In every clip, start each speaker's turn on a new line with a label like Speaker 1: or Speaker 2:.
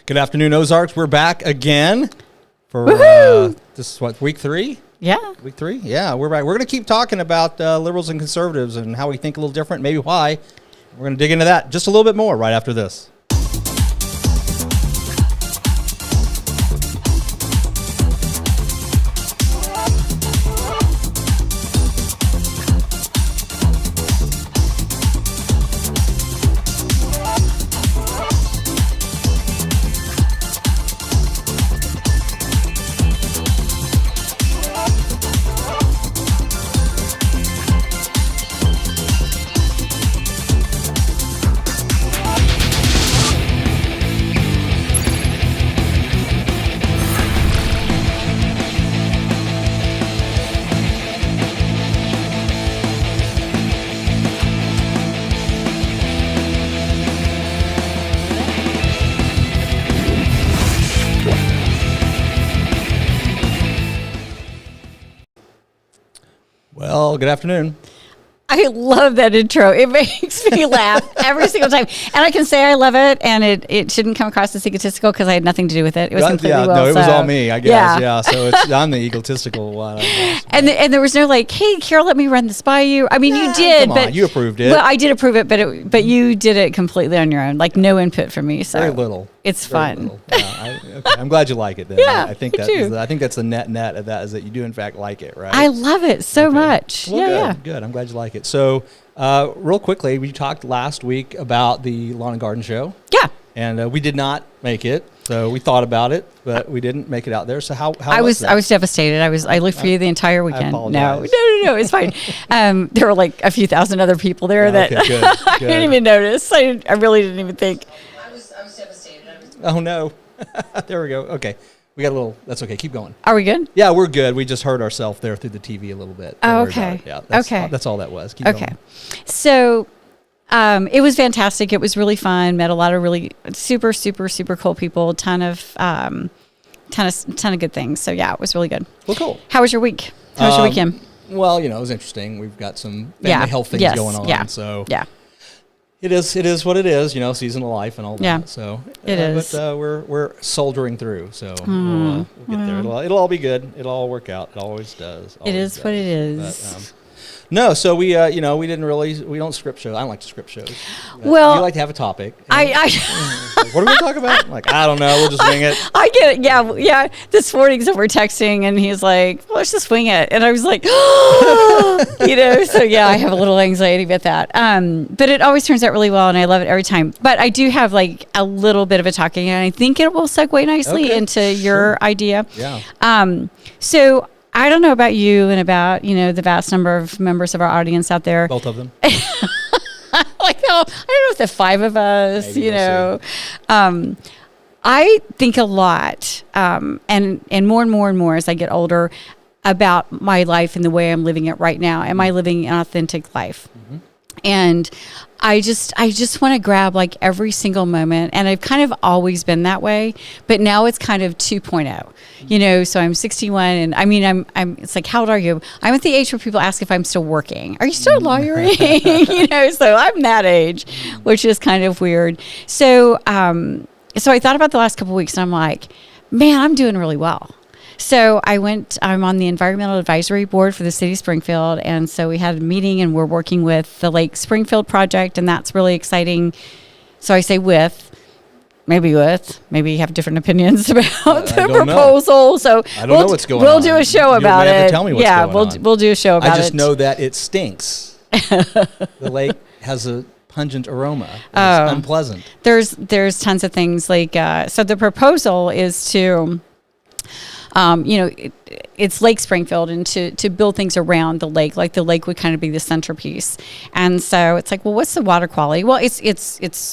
Speaker 1: Good afternoon, Ozarks. We're back again for this is what, week 3?
Speaker 2: Yeah.
Speaker 1: Week 3? Yeah, we're back. We're going to keep talking about liberals and conservatives and how we think a little different, maybe why. We're going to dig into that just a little bit more right after this. Well, good afternoon.
Speaker 2: I love that intro. It makes me laugh every single time. And I can say I love it, and it shouldn't come across as egotistical because I had nothing to do with it. It was completely
Speaker 1: it was all me, I guess. Yeah, so I'm the egotistical one.
Speaker 2: And there was no like, hey, Carol, let me run this by you. I mean, you did, but
Speaker 1: you approved it.
Speaker 2: Well, I did approve it, but you did it completely on your own, like no input from me. So
Speaker 1: very little.
Speaker 2: It's fun.
Speaker 1: Yeah, I'm glad you like it. Then.
Speaker 2: Yeah,
Speaker 1: I think that's the net of that is that you do in fact like it, right?
Speaker 2: I love it so much.
Speaker 1: Well, good. I'm glad you like it. So, real quickly, we talked last week about the Lawn and Garden Show.
Speaker 2: Yeah.
Speaker 1: And we did not make it. So we thought about it, but we didn't make it out there. So how
Speaker 2: I was devastated. I looked for you the entire weekend.
Speaker 1: I apologize.
Speaker 2: No, it's fine. There were like a few thousand other people there that
Speaker 1: good.
Speaker 2: I didn't even notice. I really didn't even think.
Speaker 3: I was devastated.
Speaker 1: Oh no. There we go. Okay. We got a little, that's okay. Keep going.
Speaker 2: Are we good?
Speaker 1: Yeah, we're good. We just heard ourselves there through the TV a little bit.
Speaker 2: Oh, okay.
Speaker 1: Yeah.
Speaker 2: Okay.
Speaker 1: That's all that was. Keep going.
Speaker 2: So, it was fantastic. It was really fun. Met a lot of really super, super, super cool people. Ton of good things. So yeah, it was really good.
Speaker 1: Well, cool.
Speaker 2: How was your week? How was your weekend?
Speaker 1: Well, it was interesting. We've got some family health things going on.
Speaker 2: Yeah.
Speaker 1: So
Speaker 2: yeah.
Speaker 1: It is what it is, season of life and all that.
Speaker 2: Yeah.
Speaker 1: So
Speaker 2: it is.
Speaker 1: But we're soldiering through. So we'll get there. It'll all be good. It'll all work out. It always does.
Speaker 2: It is what it is.
Speaker 1: But, no, so we don't script shows. I don't like to script shows.
Speaker 2: Well,
Speaker 1: you like to have a topic.
Speaker 2: Like,
Speaker 1: what are we going to talk about? I'm like, I don't know. We'll just wing it.
Speaker 2: I get it. Yeah. This morning, so we're texting, and he's like, well, let's just wing it. And I was like, so yeah, I have a little anxiety about that. But it always turns out really well, and I love it every time. But I do have like a little bit of a talking, and I think it will segue nicely into your idea.
Speaker 1: Yeah.
Speaker 2: So I don't know about you and about, the vast number of members of our audience out there.
Speaker 1: Both of them.
Speaker 2: I don't know if the 5 of us,
Speaker 1: Maybe we'll see.
Speaker 2: I think a lot, and more and more and more as I get older, about my life and the way I'm living it right now. Am I living an authentic life? Mm-hmm. And I just want to grab like every single moment, and I've kind of always been that way, but now it's kind of 2.0, so I'm 61, and I mean, I'm it's like, how old are you? I'm at the age where people ask if I'm still working. Are you still lawyering? So I'm that age, which is kind of weird. So I thought about the last couple of weeks, and I'm like, man, I'm doing really well. So I'm on the environmental advisory board for the city of Springfield. And so we had a meeting, and we're working with the Lake Springfield project, and that's really exciting. So I say maybe you have different opinions about the proposal. So
Speaker 1: I don't know what's going on.
Speaker 2: We'll do a show about it.
Speaker 1: You have to tell me what's going on.
Speaker 2: We'll do a show about it.
Speaker 1: I just know that it stinks. The lake has a pungent aroma. It's unpleasant.
Speaker 2: There's tons of things like, so the proposal is to, it's Lake Springfield, and to build things around the lake, like the lake would kind of be the centerpiece. And so it's like, well, what's the water quality? Well, it's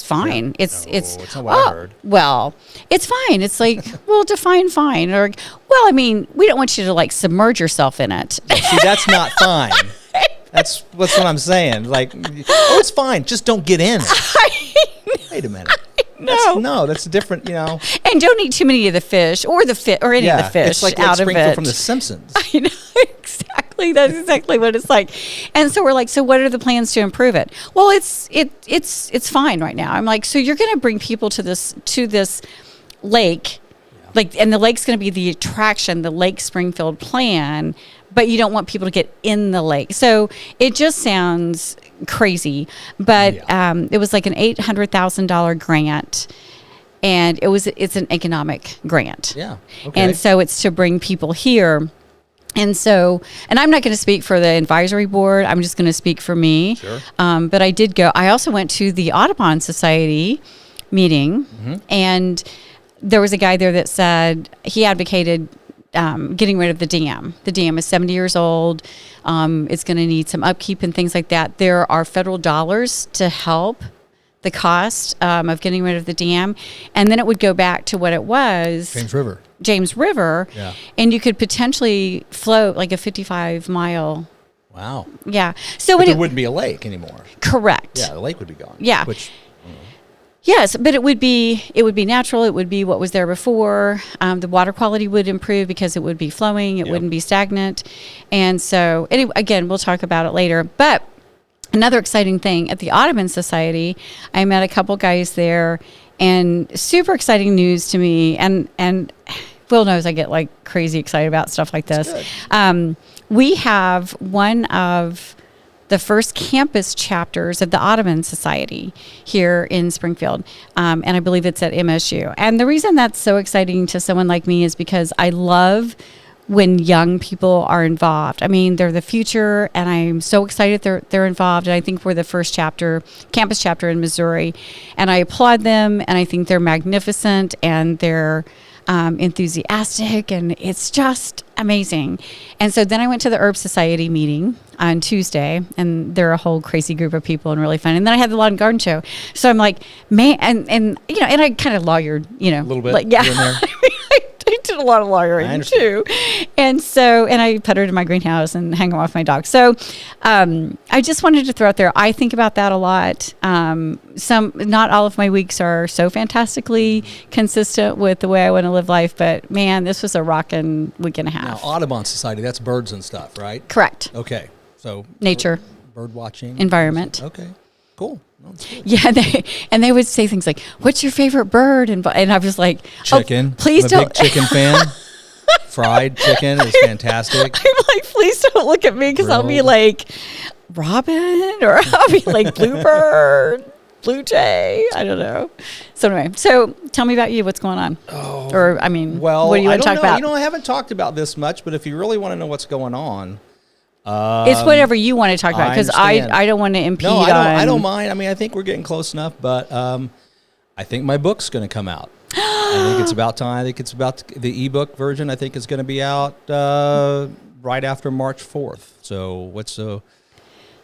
Speaker 2: fine.
Speaker 1: Yeah. It's not what I heard.
Speaker 2: Well, it's fine. It's like, well, define fine. Or, well, I mean, we don't want you to like submerge yourself in it.
Speaker 1: See, that's not fine. That's what I'm saying. Like, it's fine. Just don't get in. Wait a minute. That's different,
Speaker 2: And don't eat too many of the fish or any of the fish
Speaker 1: it's like
Speaker 2: out of
Speaker 1: Springfield
Speaker 2: it.
Speaker 1: from The Simpsons.
Speaker 2: I know, exactly. That's exactly what it's like. And so we're like, so what are the plans to improve it? Well, it's fine right now. I'm like, so you're going to bring people to this lake, and the lake's going to be the attraction, the Lake Springfield plan, but you don't want people to get in the lake. So it just sounds crazy, but it was like an $800,000 grant. And it's an economic grant.
Speaker 1: Yeah. Okay.
Speaker 2: And so it's to bring people here. And so, and I'm not going to speak for the advisory board. I'm just going to speak for me.
Speaker 1: Sure.
Speaker 2: But I did go. I also went to the Audubon Society meeting, and there was a guy there that said he advocated getting rid of the dam. The dam is 70 years old. It's going to need some upkeep and things like that. There are federal dollars to help the cost of getting rid of the dam, and then it would go back to what it was, James River, and you could potentially float like a 55-mile.
Speaker 1: Wow.
Speaker 2: Yeah. So
Speaker 1: there wouldn't be a lake anymore.
Speaker 2: Correct.
Speaker 1: Yeah, the lake would be gone.
Speaker 2: Yeah. Yes, but it would be natural. It would be what was there before. The water quality would improve because it would be flowing. It wouldn't be stagnant, and so anyway, again, we'll talk about it later, but. Another exciting thing at the Audubon Society, I met a couple guys there, and super exciting news to me. And Will knows I get like crazy excited about stuff like this. We have one of the first campus chapters of the Audubon Society here in Springfield, and I believe it's at MSU. And the reason that's so exciting to someone like me is because I love when young people are involved. I mean, they're the future, and I'm so excited they're involved. And I think we're the first campus chapter in Missouri, and I applaud them. And I think they're magnificent, and they're enthusiastic, and it's just amazing. And so then I went to the Herb Society meeting on Tuesday, and they're a whole crazy group of people and really fun. And then I had the Lawn and Garden Show. So I'm like, man, and and I kind of lawyered, a
Speaker 1: little bit,
Speaker 2: like, yeah. I did a lot of lawyering too. And so, and I put her in my greenhouse and hang them off my dog. So I just wanted to throw out there, I think about that a lot. Not all of my weeks are so fantastically consistent with the way I want to live life, but man, this was a rocking week and a half.
Speaker 1: Now, Audubon Society, that's birds and stuff, right?
Speaker 2: Correct.
Speaker 1: Okay. So
Speaker 2: nature,
Speaker 1: bird watching,
Speaker 2: environment.
Speaker 1: Okay. Cool.
Speaker 2: Yeah, they would say things like, "What's your favorite bird?" And I was like,
Speaker 1: "Chicken."
Speaker 2: Please
Speaker 1: I'm
Speaker 2: don't.
Speaker 1: A big chicken fan. Fried chicken is fantastic.
Speaker 2: I'm like, please don't look at me because I'll be like robin, or I'll be like bluebird, blue jay. I don't know. So anyway, so tell me about you. What's going on?
Speaker 1: Oh,
Speaker 2: or I mean,
Speaker 1: well,
Speaker 2: what do you want to talk about?
Speaker 1: I haven't talked about this much, but if you really want to know what's going on.
Speaker 2: It's whatever you want to talk about, because I don't want to impede on.
Speaker 1: I don't mind. I mean, I think we're getting close enough, but I think my book's going to come out. I think it's about time. I think it's about the ebook version. I think is going to be out right after March 4th. So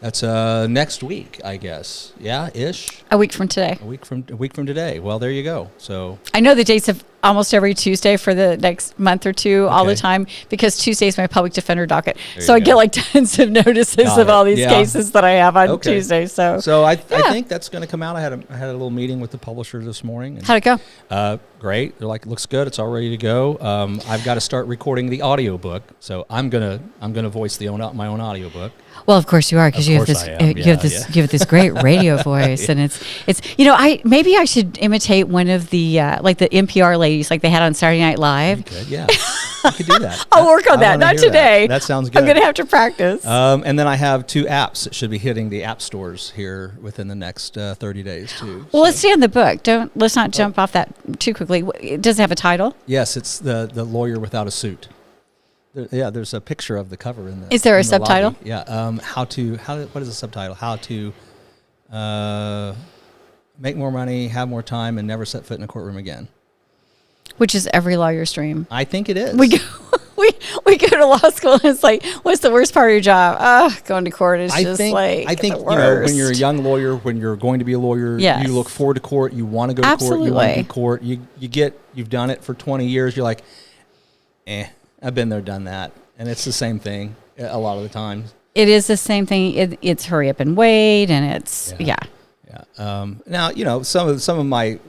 Speaker 1: that's next week, I guess. Yeah, ish.
Speaker 2: A week from today.
Speaker 1: A week from today. Well, there you go. So
Speaker 2: I know the dates of almost every Tuesday for the next month or two, all the time, because Tuesday is my public defender docket. So I get like tons of notices of all these cases that I have on Tuesday. So
Speaker 1: I think that's going to come out. I had a little meeting with the publisher this morning. And,
Speaker 2: how'd it go?
Speaker 1: Great. They're like, it looks good. It's all ready to go. I've got to start recording the audiobook. So I'm gonna voice my own audiobook.
Speaker 2: Well, of course you are, because you have this great radio voice, and it's maybe I should imitate one of the like the NPR ladies, like they had on Saturday Night Live.
Speaker 1: You could, yeah. You could do that.
Speaker 2: I'll work on that. Not today.
Speaker 1: That sounds good.
Speaker 2: I'm going to have to practice.
Speaker 1: And then I have 2 apps that should be hitting the app stores here within the next 30 days too.
Speaker 2: Well, let's stay on the book. Let's not jump off that too quickly. Does it have a title?
Speaker 1: Yes, it's the Lawyer Without a Suit. There's a picture of the cover in the.
Speaker 2: Is there a subtitle?
Speaker 1: Lobby. Yeah. What is the subtitle? How to make more money, have more time, and never set foot in a courtroom again.
Speaker 2: Which is every lawyer's dream.
Speaker 1: I think it is.
Speaker 2: We go to law school, and it's like, what's the worst part of your job? Going to court is
Speaker 1: I
Speaker 2: just
Speaker 1: think
Speaker 2: the worst.
Speaker 1: When you're a young lawyer, when you're going to be a lawyer, you look forward to court. You want to go to court. You want to do court. You've done it for 20 years. You're like, I've been there, done that, and it's the same thing a lot of the times. It
Speaker 2: is the same thing. It's hurry up and wait, and it's
Speaker 1: Yeah. Now some of my.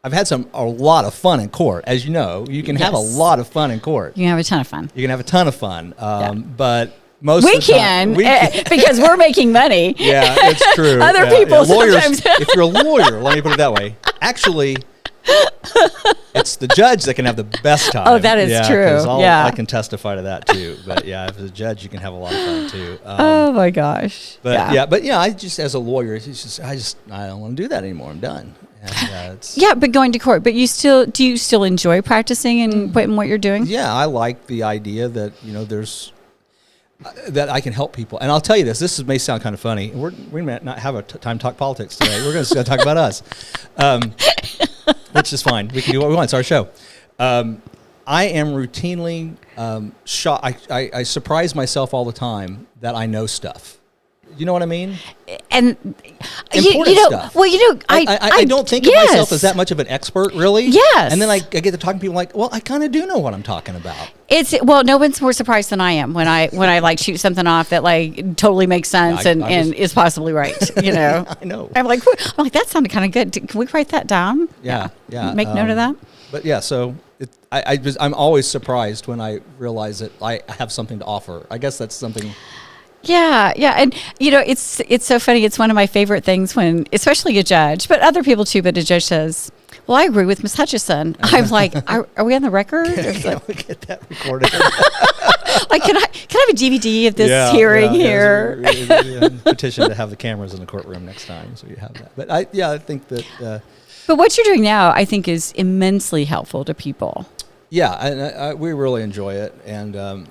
Speaker 1: I've had a lot of fun in court. As you know, you can have a lot of fun in court.
Speaker 2: You can have a ton of fun.
Speaker 1: You can have a ton of fun. But most of the time,
Speaker 2: we can because we're making money.
Speaker 1: Yeah, it's true.
Speaker 2: Other people
Speaker 1: lawyers,
Speaker 2: sometimes.
Speaker 1: If you're a lawyer, let me put it that way. Actually, It's the judge that can have the best time.
Speaker 2: Oh, that is true.
Speaker 1: 'Cause
Speaker 2: Yeah.
Speaker 1: I can testify to that too. But yeah, if it's a judge, you can have a lot of fun too.
Speaker 2: Oh my gosh.
Speaker 1: But
Speaker 2: yeah.
Speaker 1: I just, as a lawyer, I don't want to do that anymore. I'm done. And,
Speaker 2: Yeah, but going to court. But do you still enjoy practicing and what you're doing?
Speaker 1: yeah, I like the idea that, there's, that I can help people. And I'll tell you this may sound kind of funny. We may not have a time to talk politics today. We're going to talk about us, which is fine. We can do what we want. It's our show. I am routinely shocked. I surprise myself all the time that I know stuff. You know what I mean?
Speaker 2: And
Speaker 1: important stuff.
Speaker 2: Well,
Speaker 1: I don't think of myself as that much of an expert, really.
Speaker 2: Yes.
Speaker 1: And then I get to talking to people like, well, I kind of do know what I'm talking about.
Speaker 2: No one's more surprised than I am when I like shoot something off that like totally makes sense and is possibly right.
Speaker 1: I know.
Speaker 2: I'm like that sounded kind of good. Can we write that down?
Speaker 1: Yeah.
Speaker 2: Make note of that.
Speaker 1: But yeah, so I'm always surprised when I realize that I have something to offer. I guess that's something.
Speaker 2: Yeah, and it's so funny. It's one of my favorite things when, especially a judge, but other people too. But a judge says, "Well, I agree with Ms. Hutchison." I'm like, "Are we on the record?"
Speaker 1: Can we get that recorded?
Speaker 2: Like, can I have a DVD of this hearing here?
Speaker 1: Petition to have the cameras in the courtroom next time, so you have that. But I think that.
Speaker 2: But what you're doing now, I think, is immensely helpful to people.
Speaker 1: Yeah, and we really enjoy it, and.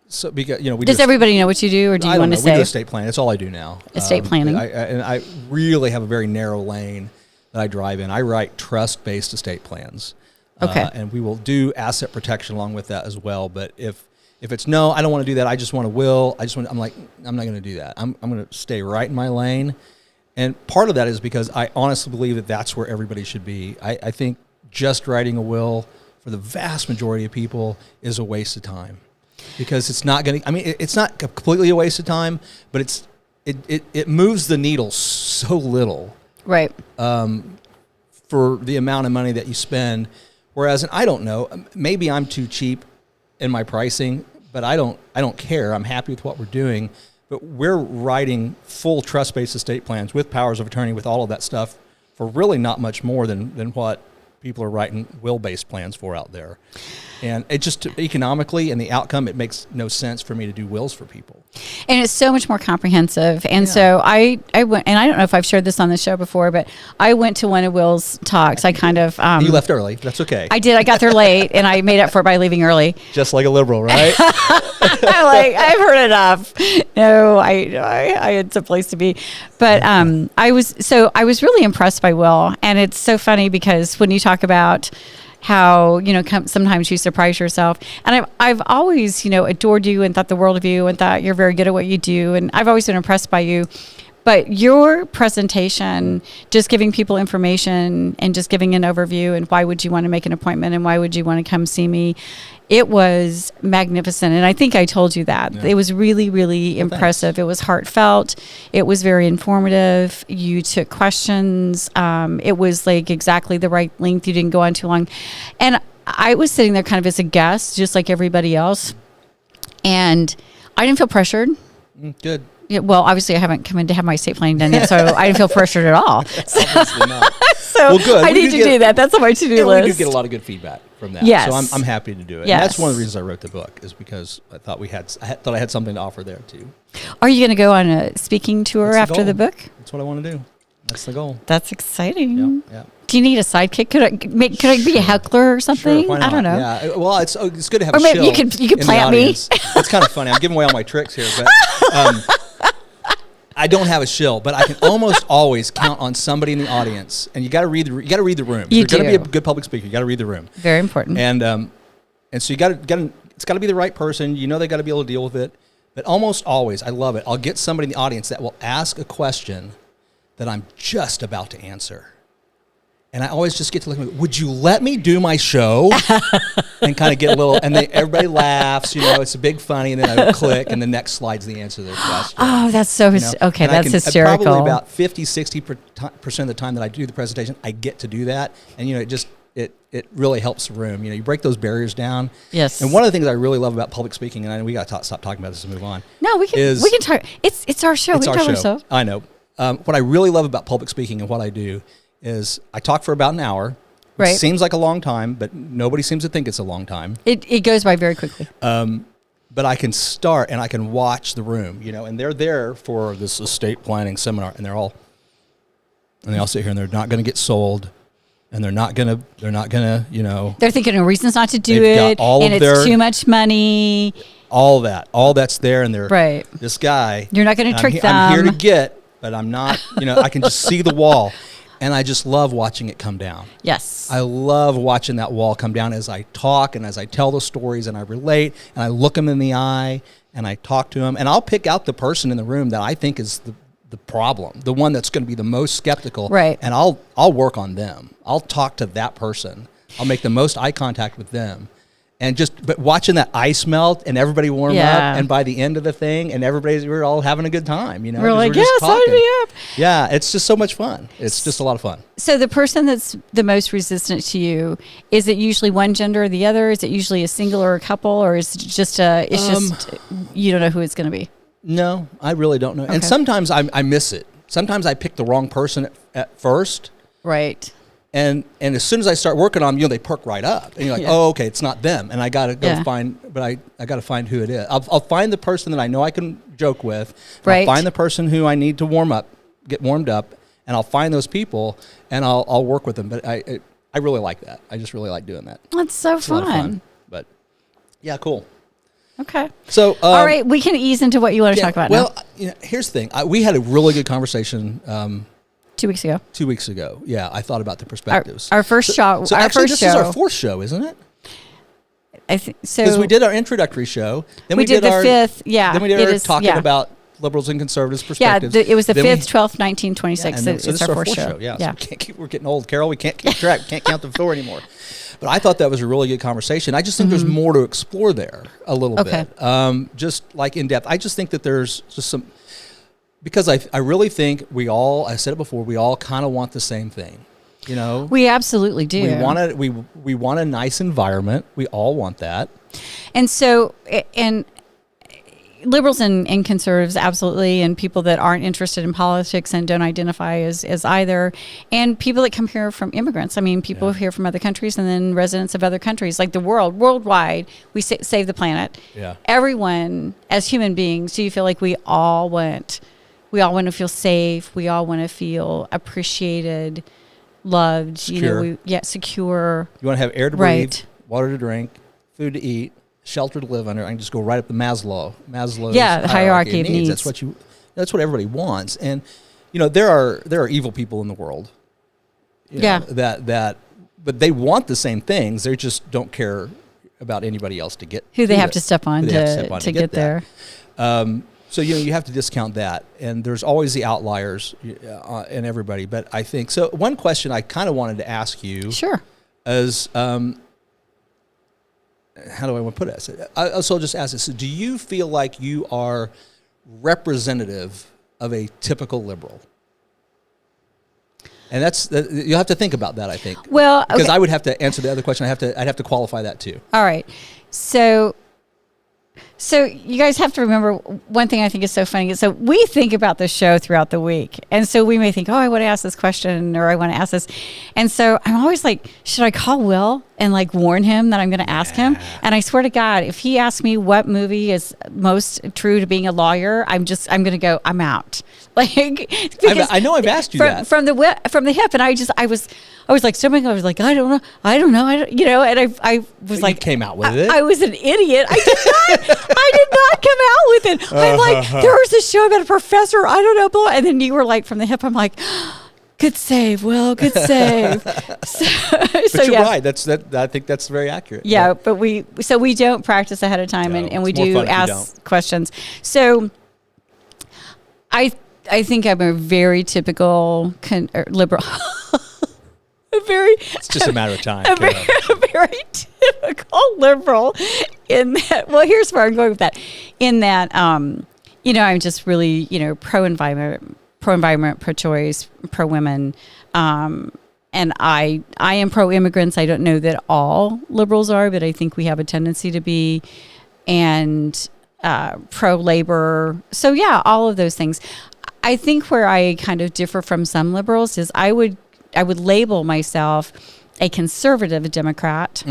Speaker 1: So because
Speaker 2: does everybody know what you do, or do you want to say?
Speaker 1: We do estate planning. That's all I do now.
Speaker 2: Estate planning.
Speaker 1: And I really have a very narrow lane that I drive in. I write trust-based estate plans.
Speaker 2: Okay.
Speaker 1: And we will do asset protection along with that as well. But if it's no, I don't want to do that. I just want a will. I'm like, I'm not going to do that. I'm going to stay right in my lane. And part of that is because I honestly believe that that's where everybody should be. I think just writing a will for the vast majority of people is a waste of time. Because it's not going to. I mean, it's not completely a waste of time, but it moves the needle so little,
Speaker 2: right?
Speaker 1: For the amount of money that you spend. Whereas, and I don't know, maybe I'm too cheap in my pricing, but I don't care. I'm happy with what we're doing. But we're writing full trust-based estate plans with powers of attorney, with all of that stuff, for really not much more than what people are writing will-based plans for out there. And it just economically and the outcome, it makes no sense for me to do wills for people.
Speaker 2: And it's so much more comprehensive. And so I went, and I don't know if I've shared this on the show before, but I went to one of Will's talks. I kind of...
Speaker 1: you left early. That's okay.
Speaker 2: I did. I got there late, and I made up for it by leaving early.
Speaker 1: Just like a liberal, right?
Speaker 2: I'm like, I've heard enough. No, I had some place to be. But I was really impressed by Will. And it's so funny because when you talk about how, sometimes you surprise yourself. And I've always, adored you and thought the world of you and thought you're very good at what you do. And I've always been impressed by you. But your presentation, just giving people information and just giving an overview and why would you want to make an appointment and why would you want to come see me, it was magnificent. And I think I told you that. Yeah. It was really, really impressive. Thanks. It was heartfelt. It was very informative. You took questions. It was like exactly the right length. You didn't go on too long. And I was sitting there kind of as a guest, just like everybody else. And I didn't feel pressured.
Speaker 1: Good.
Speaker 2: Yeah, well, obviously, I haven't come in to have my estate planning done yet, so I didn't feel pressured at all.
Speaker 1: Obviously not.
Speaker 2: So I need to do that. That's on my to-do list.
Speaker 1: We do get a lot of good feedback from that.
Speaker 2: Yes.
Speaker 1: So I'm happy to do it.
Speaker 2: Yes.
Speaker 1: And that's one of the reasons I wrote the book, is because I thought I had something to offer there too.
Speaker 2: Are you going to go on a speaking tour after the book?
Speaker 1: That's what I want to do. That's the goal.
Speaker 2: That's exciting.
Speaker 1: Yeah.
Speaker 2: Do you need a sidekick? Could I be a heckler or something?
Speaker 1: Sure, why not?
Speaker 2: I don't know.
Speaker 1: Yeah. Well, it's good to have
Speaker 2: or
Speaker 1: a
Speaker 2: maybe
Speaker 1: shill.
Speaker 2: You could plant me.
Speaker 1: It's kind of funny. I'm giving away all my tricks here, but I don't have a shill, but I can almost always count on somebody in the audience. And you got to read the room. If you're going to be a good public speaker, you got to read the room.
Speaker 2: Very important.
Speaker 1: And so it's got to be the right person. They got to be able to deal with it. But almost always, I love it. I'll get somebody in the audience that will ask a question that I'm just about to answer. And I always just get to look at me, would you let me do my show? And kind of get a little, and everybody laughs, it's a big funny, and then I would click, and the next slide's the answer to their question.
Speaker 2: Oh, that's so, okay, that's hysterical.
Speaker 1: Probably about 50-60% of the time that I do the presentation, I get to do that. And, it really helps the room. You break those barriers down.
Speaker 2: Yes.
Speaker 1: And one of the things I really love about public speaking, and I know we got to stop talking about this and move on.
Speaker 2: No, we can talk. It's our show.
Speaker 1: It's our show. I know. What I really love about public speaking and what I do is I talk for about an hour, which
Speaker 2: Right.
Speaker 1: seems like a long time, but nobody seems to think it's a long time.
Speaker 2: It goes by very quickly.
Speaker 1: But I can start and I can watch the room, and they're there for this estate planning seminar, and they all sit here and they're not going to get sold, and they're not going to,
Speaker 2: They're thinking of reasons not to do
Speaker 1: They've got
Speaker 2: it,
Speaker 1: all
Speaker 2: and
Speaker 1: of
Speaker 2: it's
Speaker 1: their-
Speaker 2: too much money.
Speaker 1: all that's there, and they're
Speaker 2: Right.
Speaker 1: this guy.
Speaker 2: You're not going to
Speaker 1: and
Speaker 2: trick
Speaker 1: I'm here to
Speaker 2: them.
Speaker 1: get, but I'm not. I can just see the wall, and I just love watching it come down.
Speaker 2: Yes.
Speaker 1: I love watching that wall come down as I talk and as I tell the stories and I relate and I look them in the eye and I talk to them, and I'll pick out the person in the room that I think is the problem, the one that's going to be the most skeptical.
Speaker 2: Right.
Speaker 1: And I'll work on them. I'll talk to that person. I'll make the most eye contact with them. And but watching that ice melt and everybody warm
Speaker 2: Yeah.
Speaker 1: up, and by the end of the thing, and we're all having a good time,
Speaker 2: We're
Speaker 1: 'cause
Speaker 2: like,
Speaker 1: just
Speaker 2: yes, sign
Speaker 1: talking.
Speaker 2: me up.
Speaker 1: Yeah, it's just so much fun. It's just a lot of fun.
Speaker 2: So the person that's the most resistant to you, is it usually one gender or the other? Is it usually a single or a couple, or is it just you don't know who it's going to be?
Speaker 1: No, I really don't know. And
Speaker 2: Okay.
Speaker 1: sometimes I miss it. Sometimes I pick the wrong person at first.
Speaker 2: Right.
Speaker 1: And as soon as I start working on them, they perk right up. And you're like,
Speaker 2: Yeah.
Speaker 1: oh, okay, it's not them. And I got to go
Speaker 2: Yeah.
Speaker 1: I got to find who it is. I'll find the person that I know I can joke with.
Speaker 2: Right.
Speaker 1: I'll find the person who I need to get warmed up. And I'll find those people and I'll work with them. But I really like that. I just really like doing that.
Speaker 2: That's so
Speaker 1: It's a lot of
Speaker 2: fun.
Speaker 1: But yeah, cool.
Speaker 2: Okay.
Speaker 1: So,
Speaker 2: All right, we can ease into what you want to talk about now.
Speaker 1: well, here's the thing. We had a really good conversation
Speaker 2: 2 weeks ago.
Speaker 1: 2 weeks ago. Yeah, I thought about the perspectives.
Speaker 2: Our first show.
Speaker 1: So
Speaker 2: our
Speaker 1: actually,
Speaker 2: first
Speaker 1: this is
Speaker 2: show.
Speaker 1: our fourth show, isn't it?
Speaker 2: I think so.
Speaker 1: Because we did our introductory show. Then
Speaker 2: We did the
Speaker 1: our
Speaker 2: fifth. Yeah.
Speaker 1: Then we did
Speaker 2: it
Speaker 1: our
Speaker 2: is,
Speaker 1: talking
Speaker 2: yeah.
Speaker 1: about liberals and conservatives
Speaker 2: Yeah,
Speaker 1: perspectives.
Speaker 2: it was the
Speaker 1: Then we-
Speaker 2: 5th, 12th, 19th, 26th.
Speaker 1: and then-
Speaker 2: It's
Speaker 1: so this is
Speaker 2: our fourth show.
Speaker 1: Yeah, so we're getting old, Carol. We can't keep track. Can't count the floor anymore. But I thought that was a really good conversation. I just think there's more to explore there a little
Speaker 2: Okay.
Speaker 1: bit. Just like in depth. I just think that there's just some, because I really think I said it before, we all kind of want the same thing.
Speaker 2: We absolutely do.
Speaker 1: We want a nice environment. We all want that.
Speaker 2: And so, and liberals and conservatives, absolutely, and people that aren't interested in politics and don't identify as either, and people that come here from immigrants. I mean, people here from other countries, and then residents of other countries, like worldwide, we save the planet.
Speaker 1: Yeah.
Speaker 2: Everyone, as human beings, do you feel like we all want to feel safe? We all want to feel appreciated, loved.
Speaker 1: Secure.
Speaker 2: Secure.
Speaker 1: You want to have air to
Speaker 2: Right.
Speaker 1: breathe, water to drink, food to eat, shelter to live under. I can just go right up the Maslow's
Speaker 2: The hierarchy of needs.
Speaker 1: That's what everybody wants. And there are evil people in the world. But they want the same things. They just don't care about anybody else to get
Speaker 2: Who they
Speaker 1: to
Speaker 2: have
Speaker 1: it.
Speaker 2: to step on
Speaker 1: Who they have to step on
Speaker 2: to get there.
Speaker 1: that. So you have to discount that, and there's always the outliers in everybody. But I think so. One question I kind of wanted to ask you
Speaker 2: Sure.
Speaker 1: is, how do I want to put it? So I'll just ask this: do you feel like you are representative of a typical liberal? And you'll have to think about that. I think.
Speaker 2: Well,
Speaker 1: because
Speaker 2: okay.
Speaker 1: I would have to answer the other question. I'd have to qualify that too.
Speaker 2: All right. So you guys have to remember one thing I think is so funny. So we think about the show throughout the week. And so we may think, oh, I want to ask this question or I want to ask this. And so I'm always like, should I call Will and warn him that I'm going to ask him? And I swear to God, if he asks me what movie is most true to being a lawyer, I'm going to go, I'm out.
Speaker 1: I know I've asked you that.
Speaker 2: From the hip. And I was something. I was like, I don't know. And I was
Speaker 1: You came out with it.
Speaker 2: I was an idiot. I did not come out with it. I'm like, there was a show about a professor. I don't know, blah. And then you were like, from the hip. I'm like, good save, Will. Good save.
Speaker 1: But you're right. I think that's very accurate.
Speaker 2: Yeah, but we don't practice ahead of time,
Speaker 1: No,
Speaker 2: and we
Speaker 1: it's more
Speaker 2: do
Speaker 1: fun if you
Speaker 2: ask questions. So I think I'm a very typical liberal.
Speaker 1: It's just a matter of time.
Speaker 2: A very typical liberal in that. Well, here's where I'm going with that. In that, I'm just really, pro-environment, pro-choice, pro-women. And I am pro-immigrants. I don't know that all liberals are, but I think we have a tendency to be. And pro-labor. So, yeah, all of those things. I think where I kind of differ from some liberals is I would label myself a conservative Democrat,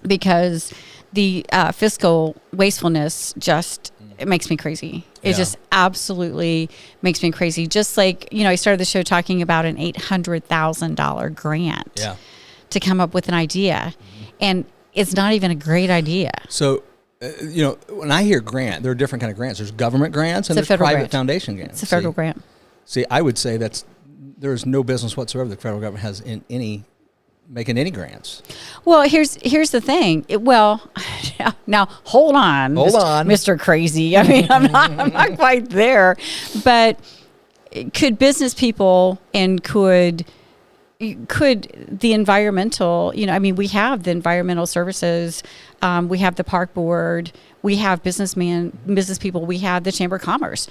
Speaker 2: because the fiscal wastefulness just it makes me crazy. It just absolutely makes me crazy. Just like, I started the show talking about an $800,000 grant to come up with an idea. And it's not even a great idea.
Speaker 1: So, when I hear grant, there are different kind of grants. There's government grants and there's private grant. Foundation grants.
Speaker 2: It's a federal grant.
Speaker 1: See, I would say there's no business whatsoever the federal government has in making any grants.
Speaker 2: Well, here's the thing. Now hold on, Mr. Crazy. I mean, I'm not quite there, but could business people and could the environmental, we have the environmental services, we have the park board, we have business people, we have the Chamber of Commerce.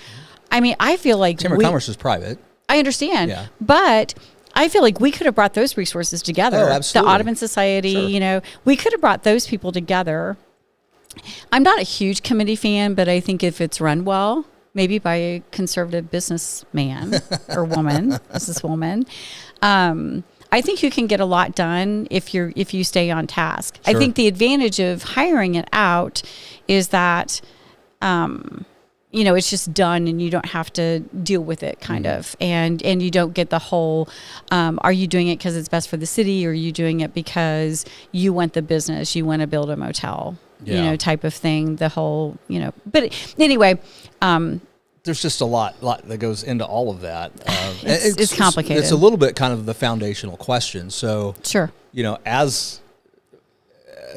Speaker 2: I mean, I feel like
Speaker 1: Chamber of Commerce is private.
Speaker 2: I understand, but I feel like we could have brought those resources together.
Speaker 1: Oh, absolutely.
Speaker 2: The Audubon Society, we could have brought those people together. I'm not a huge committee fan, but I think if it's run well, maybe by a conservative businessman or businesswoman, I think you can get a lot done if you stay on task. Sure. I think the advantage of hiring it out is that it's just done and you don't have to deal with it kind of. And you don't get the whole, are you doing it because it's best for the city, or are you doing it because you want the business, you want to build a motel, type of thing, the whole, but anyway.
Speaker 1: There's just a lot that goes into all of that.
Speaker 2: It's complicated.
Speaker 1: It's a little bit kind of the foundational question. So,
Speaker 2: sure.
Speaker 1: As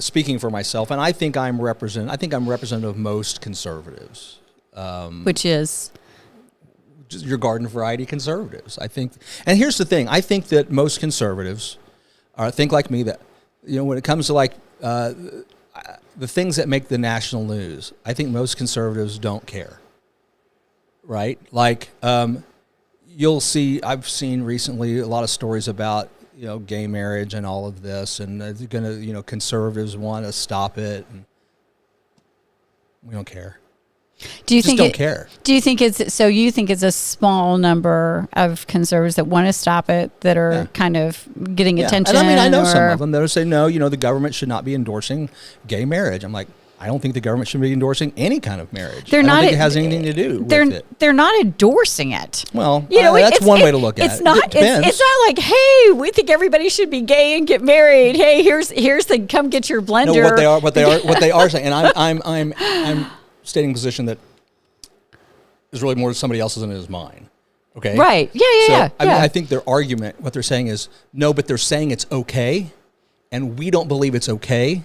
Speaker 1: speaking for myself, and I think I'm representative of most conservatives.
Speaker 2: Which is
Speaker 1: your garden variety conservatives. I think, and here's the thing: I think that most conservatives think like me. That when it comes to the things that make the national news, I think most conservatives don't care. Right? Like, you'll see. I've seen recently a lot of stories about gay marriage and all of this, and they're gonna conservatives want to stop it, and we don't care.
Speaker 2: Do you
Speaker 1: don't care?
Speaker 2: Do you think it's so? You think it's a small number of conservatives that want to stop it, that are kind of getting attention?
Speaker 1: And I know some of them that will say, no, the government should not be endorsing gay marriage. I'm like, I don't think the government should be endorsing any kind of marriage. I don't think it has anything to do with it.
Speaker 2: They're not endorsing it.
Speaker 1: Well, that's one way to look at it.
Speaker 2: It's not like, hey, we think everybody should be gay and get married. Hey, here's the come get your blender.
Speaker 1: No, what they are saying, and I'm stating a position that is really more somebody else's than it is mine. Okay.
Speaker 2: Right. Yeah.
Speaker 1: I mean, I think their argument, what they're saying is, no, but they're saying it's okay, and we don't believe it's okay.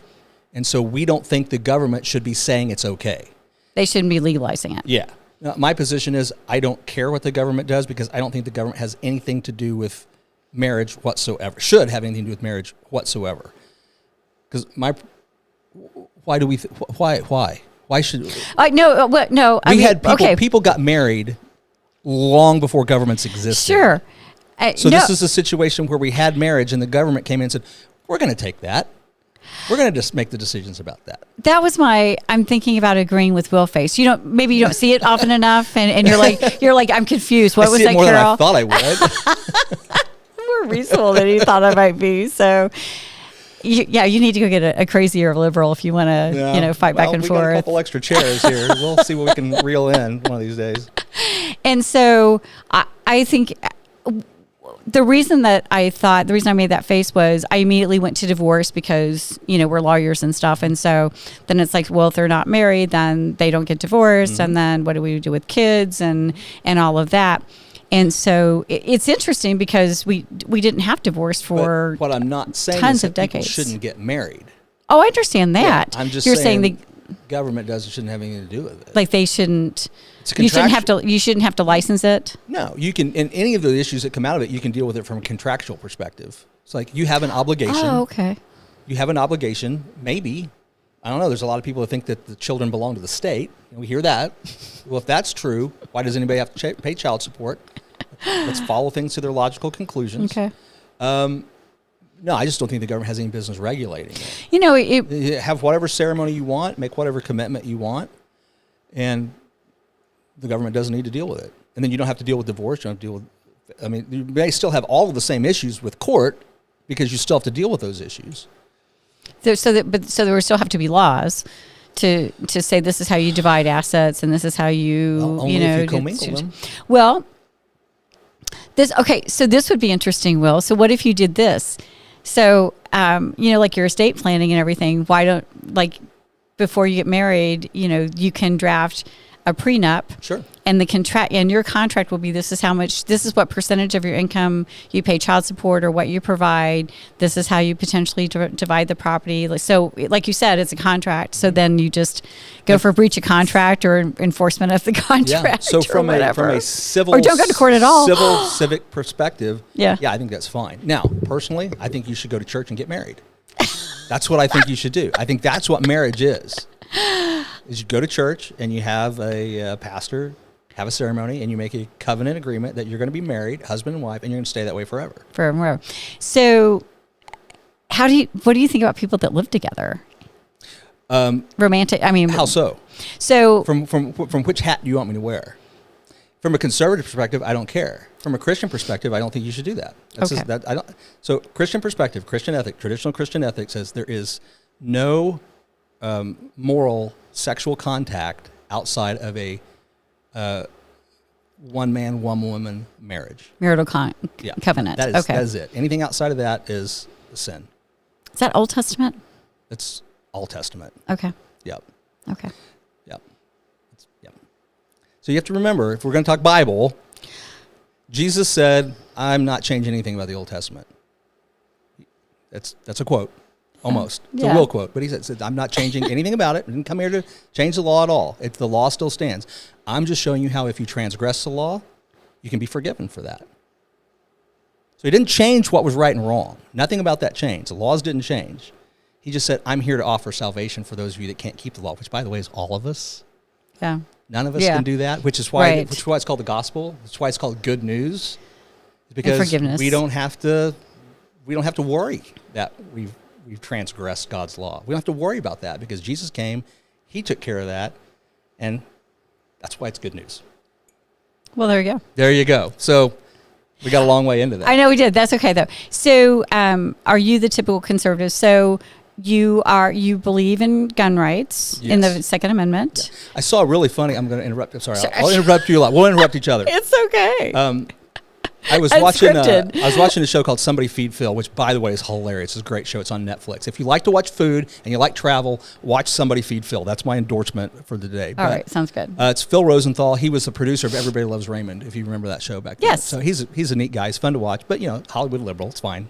Speaker 1: And so we don't think the government should be saying it's okay.
Speaker 2: They shouldn't be legalizing it.
Speaker 1: Yeah. Now, my position is I don't care what the government does, because I don't think the government has anything to do with marriage whatsoever. Should have anything to do with marriage whatsoever. Because why should
Speaker 2: no?
Speaker 1: People got married long before governments existed.
Speaker 2: Sure.
Speaker 1: This is a situation where we had marriage, and the government came in and said, "We're going to take that. We're going to just make the decisions about that."
Speaker 2: That was I'm thinking about agreeing with Will Face. Maybe you don't see it often enough, and you're like, I'm confused. What was that,
Speaker 1: more
Speaker 2: Carol?
Speaker 1: Than I thought I would.
Speaker 2: More reasonable than you thought I might be. So. You need to go get a crazier liberal if you want to, fight back and forth.
Speaker 1: We got a couple extra chairs here. We'll see what we can reel in one of these days.
Speaker 2: And so I think the reason I made that face was I immediately went to divorce, because, we're lawyers and stuff. And so then it's like, well, if they're not married, then they don't get divorced. Mm-hmm. And then what do we do with kids and all of that? And so it's interesting, because we didn't have divorce for
Speaker 1: what I'm not saying
Speaker 2: tons
Speaker 1: is that
Speaker 2: of decades.
Speaker 1: People shouldn't get married.
Speaker 2: Oh, I understand that.
Speaker 1: Yeah, I'm just
Speaker 2: You're
Speaker 1: saying
Speaker 2: the
Speaker 1: government shouldn't have anything to do with it.
Speaker 2: Like they shouldn't.
Speaker 1: You
Speaker 2: shouldn't have to license it.
Speaker 1: No, you can. In any of the issues that come out of it, you can deal with it from a contractual perspective. It's like you have an obligation.
Speaker 2: Oh, okay.
Speaker 1: You have an obligation. Maybe. I don't know. There's a lot of people who think that the children belong to the state. And we hear that. Well, if that's true, why does anybody have to pay child support? Let's follow things to their logical conclusions.
Speaker 2: Okay.
Speaker 1: No, I just don't think the government has any business regulating it. You have whatever ceremony you want, make whatever commitment you want, and the government doesn't need to deal with it. And then you don't have to deal with divorce. You don't have to deal with. I mean, you may still have all of the same issues with court, because you still have to deal with those issues.
Speaker 2: So there would still have to be laws to say this is how you divide assets and this is how you,
Speaker 1: Well, only if you commingle them.
Speaker 2: Well, so this would be interesting, Will. So what if you did this? So, like your estate planning and everything, why don't, like, before you get married, you can draft a prenup.
Speaker 1: Sure.
Speaker 2: And your contract will be, this is what percentage of your income you pay child support or what you provide. This is how you potentially divide the property. So like you said, it's a contract. So then you just go for breach of contract or enforcement of the contract.
Speaker 1: Yeah. So from a civil,
Speaker 2: or don't go to court at all.
Speaker 1: Civic perspective,
Speaker 2: yeah,
Speaker 1: I think that's fine. Now, personally, I think you should go to church and get married. That's what I think you should do. I think that's what marriage is you go to church and you have a pastor have a ceremony and you make a covenant agreement that you're going to be married, husband and wife, and you're going to stay that way forever.
Speaker 2: Forever. So what do you think about people that live together? Romantic. I mean,
Speaker 1: how so?
Speaker 2: So
Speaker 1: from which hat do you want me to wear? From a conservative perspective, I don't care. From a Christian perspective, I don't think you should do that. So Christian perspective, Christian ethic, traditional Christian ethic says there is no moral sexual contact outside of a one man, one woman marriage.
Speaker 2: Marital covenant.
Speaker 1: That is it. Anything outside of that is a sin.
Speaker 2: Is that Old Testament?
Speaker 1: It's Old Testament.
Speaker 2: Okay.
Speaker 1: Yep.
Speaker 2: Okay.
Speaker 1: Yep. So you have to remember, if we're going to talk Bible, Jesus said, I'm not changing anything about the Old Testament. That's a quote. Almost. It's a real quote. But he said, I'm not changing anything about it. I didn't come here to change the law at all. The law still stands. I'm just showing you how if you transgress the law, you can be forgiven for that. So he didn't change what was right and wrong. Nothing about that changed. The laws didn't change. He just said, I'm here to offer salvation for those of you that can't keep the law, which, by the way, is all of us.
Speaker 2: Yeah.
Speaker 1: None of us can do that, which is why it's called the gospel. That's why it's called good news. Because
Speaker 2: forgiveness.
Speaker 1: we don't have to worry that we've transgressed God's law. We don't have to worry about that because Jesus came, he took care of that, and that's why it's good news.
Speaker 2: Well, there you go.
Speaker 1: There you go. So we got a long way into that.
Speaker 2: I know we did. That's okay, though. So are you the typical conservative? So you believe in gun rights in the Second Amendment.
Speaker 1: Yeah. I saw a really funny, I'm going to interrupt. I'm sorry. I'll interrupt you a lot. We'll interrupt each other.
Speaker 2: It's okay.
Speaker 1: I was watching a show called Somebody Feed Phil, which, by the way, is hilarious. It's a great show. It's on Netflix. If you like to watch food and you like travel, watch Somebody Feed Phil. That's my endorsement for the day.
Speaker 2: All right, sounds good.
Speaker 1: It's Phil Rosenthal. He was the producer of Everybody Loves Raymond, if you remember that show back then.
Speaker 2: Yes.
Speaker 1: So he's a neat guy. He's fun to watch, but Hollywood liberal. It's fine.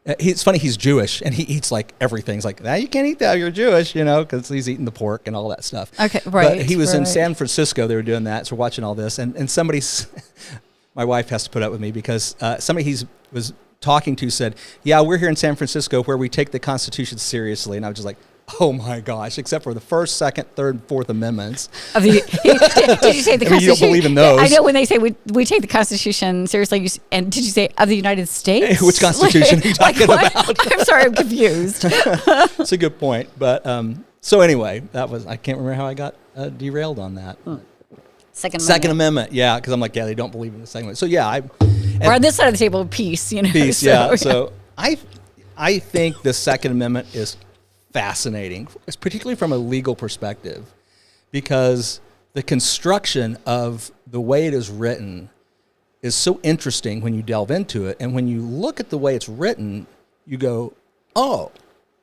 Speaker 1: It's funny. He's Jewish and he eats like everything. He's like, you can't eat that. You're Jewish, because he's eating the pork and all that stuff.
Speaker 2: Okay, right.
Speaker 1: But he was in San Francisco. They were doing that. So we're watching all this, and somebody's. My wife has to put up with me because somebody he was talking to said, we're here in San Francisco where we take the Constitution seriously. And I was just like, oh my gosh, except for the First, Second, Third, Fourth Amendments.
Speaker 2: Did you say the Constitution?
Speaker 1: You don't believe in those.
Speaker 2: I know when they say we take the Constitution seriously, and did you say of the United States?
Speaker 1: Which Constitution are you talking about?
Speaker 2: I'm sorry, I'm confused.
Speaker 1: That's a good point. But so anyway, I can't remember how I got derailed on that. Second Amendment, because I'm like, they don't believe in the Second Amendment. So
Speaker 2: we're on this side of the table, peace,
Speaker 1: Peace, So I think the Second Amendment is fascinating, particularly from a legal perspective, because the construction of the way it is written is so interesting when you delve into it, and when you look at the way it's written, you go, oh,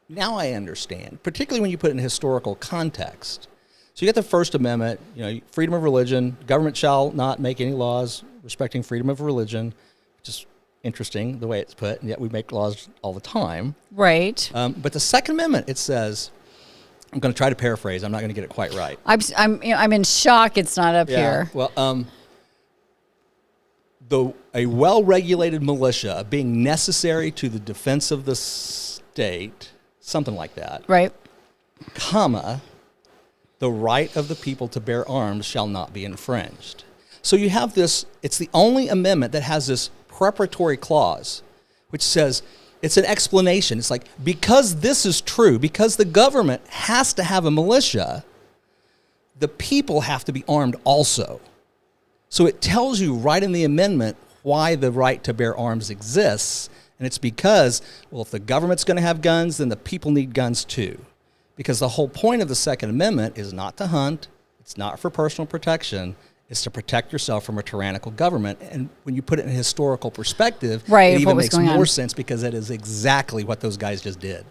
Speaker 1: now I understand, particularly when you put it in historical context. So you get the First Amendment, freedom of religion, government shall not make any laws respecting freedom of religion, which is interesting the way it's put, and yet we make laws all the time.
Speaker 2: Right.
Speaker 1: But the Second Amendment, it says, I'm going to try to paraphrase, I'm not going to get it quite right.
Speaker 2: I'm in shock it's not up here.
Speaker 1: Well, a well-regulated militia being necessary to the defense of the state, something like that.
Speaker 2: Right.
Speaker 1: Comma, the right of the people to bear arms shall not be infringed. So you have this, it's the only amendment that has this preparatory clause, which says, it's an explanation. It's like, because this is true, because the government has to have a militia, the people have to be armed also. So it tells you right in the amendment why the right to bear arms exists, And it's because, well, if the government's going to have guns, then the people need guns too. Because the whole point of the Second Amendment is not to hunt, it's not for personal protection, it's to protect yourself from a tyrannical government. And when you put it in a historical perspective,
Speaker 2: Right,
Speaker 1: it even makes more
Speaker 2: on.
Speaker 1: sense because that is exactly what those guys just did.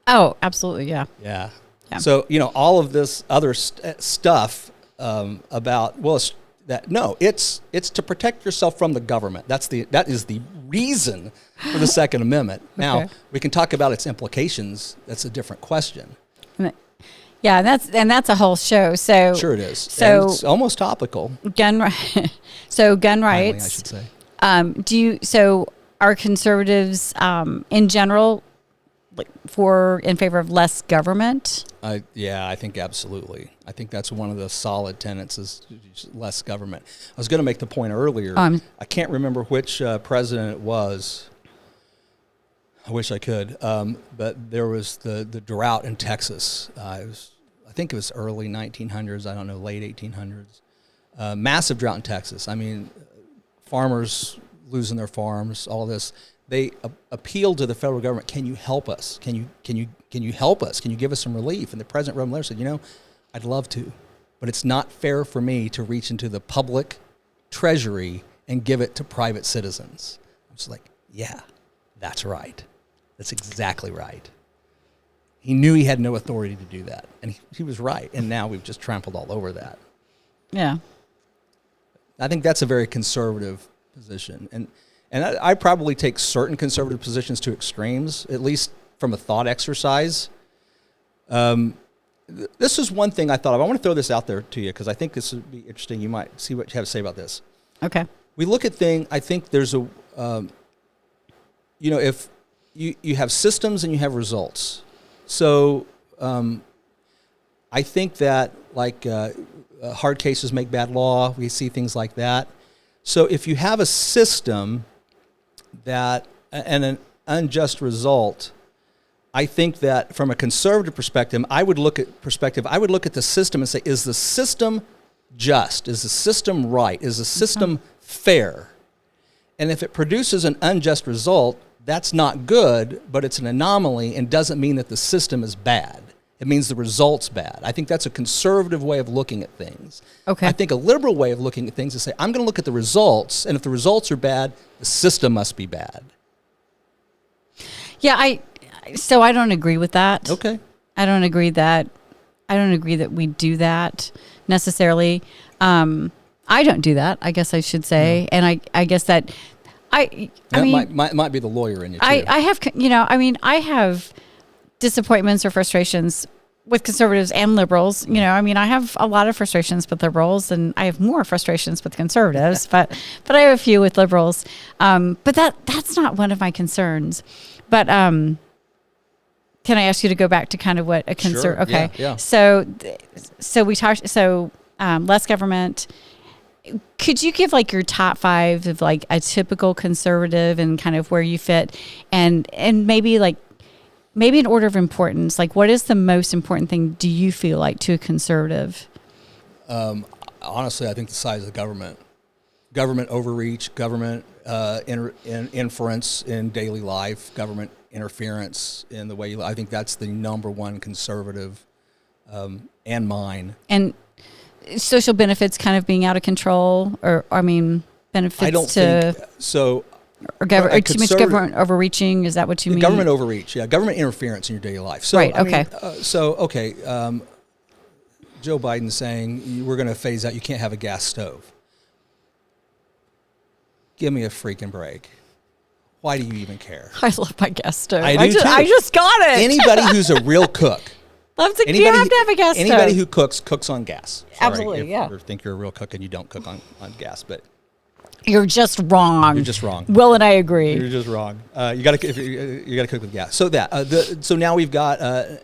Speaker 2: Oh, absolutely, yeah.
Speaker 1: Yeah.
Speaker 2: Yeah.
Speaker 1: So, all of this other stuff about, well, it's to protect yourself from the government. That is the reason for the Second Amendment. Now, we can talk about its implications. That's a different question.
Speaker 2: Yeah, and that's a whole show. So
Speaker 1: Sure it is.
Speaker 2: So
Speaker 1: and it's almost topical.
Speaker 2: gun rights.
Speaker 1: Finally, I should say.
Speaker 2: So are conservatives in general in favor of less government?
Speaker 1: Yeah, I think absolutely. I think that's one of the solid tenets is less government. I was going to make the point earlier. I can't remember which president it was. I wish I could. But there was the drought in Texas. I think it was early 1900s. I don't know, late 1800s. Massive drought in Texas. I mean, farmers losing their farms, all this. They appealed to the federal government. Can you help us? Can you help us? Can you give us some relief? And the president wrote a letter said, I'd love to, but it's not fair for me to reach into the public treasury and give it to private citizens. I was like, yeah, that's right. That's exactly right. He knew he had no authority to do that, and he was right. And now we've just trampled all over that.
Speaker 2: Yeah.
Speaker 1: I think that's a very conservative position. And I probably take certain conservative positions to extremes, at least from a thought exercise. This is one thing I thought of. I want to throw this out there to you because I think this would be interesting. You might see what you have to say about this.
Speaker 2: Okay.
Speaker 1: We look at things, I think there's a, if you have systems and you have results. So I think that hard cases make bad law. We see things like that. So if you have a system and an unjust result, I think that from a conservative perspective, I would look at the system and say, is the system just? Is the system right? Is the system fair? And if it produces an unjust result, that's not good, but it's an anomaly and doesn't mean that the system is bad. It means the result's bad. I think that's a conservative way of looking at things. Okay. I think a liberal way of looking at things is say, I'm going to look at the results, and if the results are bad, the system must be bad.
Speaker 2: Yeah, so I don't agree with that.
Speaker 1: Okay.
Speaker 2: I don't agree that we do that necessarily. I don't do that, I guess I should say. And I guess that might
Speaker 1: be the lawyer in you too.
Speaker 2: I have disappointments or frustrations with conservatives and liberals. I have a lot of frustrations with liberals, and I have more frustrations with conservatives, but I have a few with liberals. But that's not one of my concerns. But can I ask you to go back to kind of what a concern?
Speaker 1: Sure.
Speaker 2: Okay.
Speaker 1: Yeah.
Speaker 2: So we talked. Less government. Could you give your top 5 of a typical conservative and kind of where you fit, and maybe in order of importance, what is the most important thing do you feel like to a conservative?
Speaker 1: Honestly, I think the size of the government overreach, government inference in daily life, government interference in the way you live. I think that's the number one conservative, and mine. And
Speaker 2: social benefits kind of being out of control, benefits
Speaker 1: I don't think so.
Speaker 2: Or too much government overreaching? Is that what you mean?
Speaker 1: Government overreach, yeah. Government interference in your daily life. So,
Speaker 2: right, okay.
Speaker 1: Joe Biden saying we're going to phase out, you can't have a gas stove. Give me a freaking break. Why do you even care?
Speaker 2: I love my gas stove.
Speaker 1: I do too.
Speaker 2: I just got it.
Speaker 1: Anybody who's a real cook.
Speaker 2: You have to have a gas stove.
Speaker 1: Anybody who cooks on gas. Sorry,
Speaker 2: absolutely, yeah.
Speaker 1: You think you're a real cook and you don't cook on gas, but
Speaker 2: you're just wrong.
Speaker 1: You're just wrong.
Speaker 2: Will and I agree.
Speaker 1: You're just wrong. You got to cook with gas. So so now we've got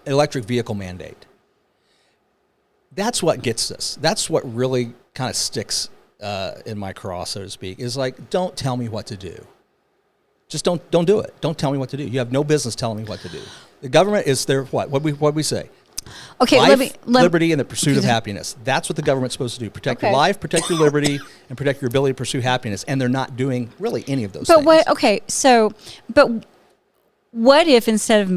Speaker 1: electric vehicle mandate. That's what gets us. That's what really kind of sticks in my craw, so to speak. Is don't tell me what to do. Just don't do it. Don't tell me what to do. You have no business telling me what to do. The government is there. What we say?
Speaker 2: Okay,
Speaker 1: Life, liberty, and the pursuit of happiness. That's what the government's supposed to do. Protect your
Speaker 2: Okay.
Speaker 1: life, protect your liberty, and protect your ability to pursue happiness. And they're not doing really any of those
Speaker 2: But
Speaker 1: things.
Speaker 2: what if instead of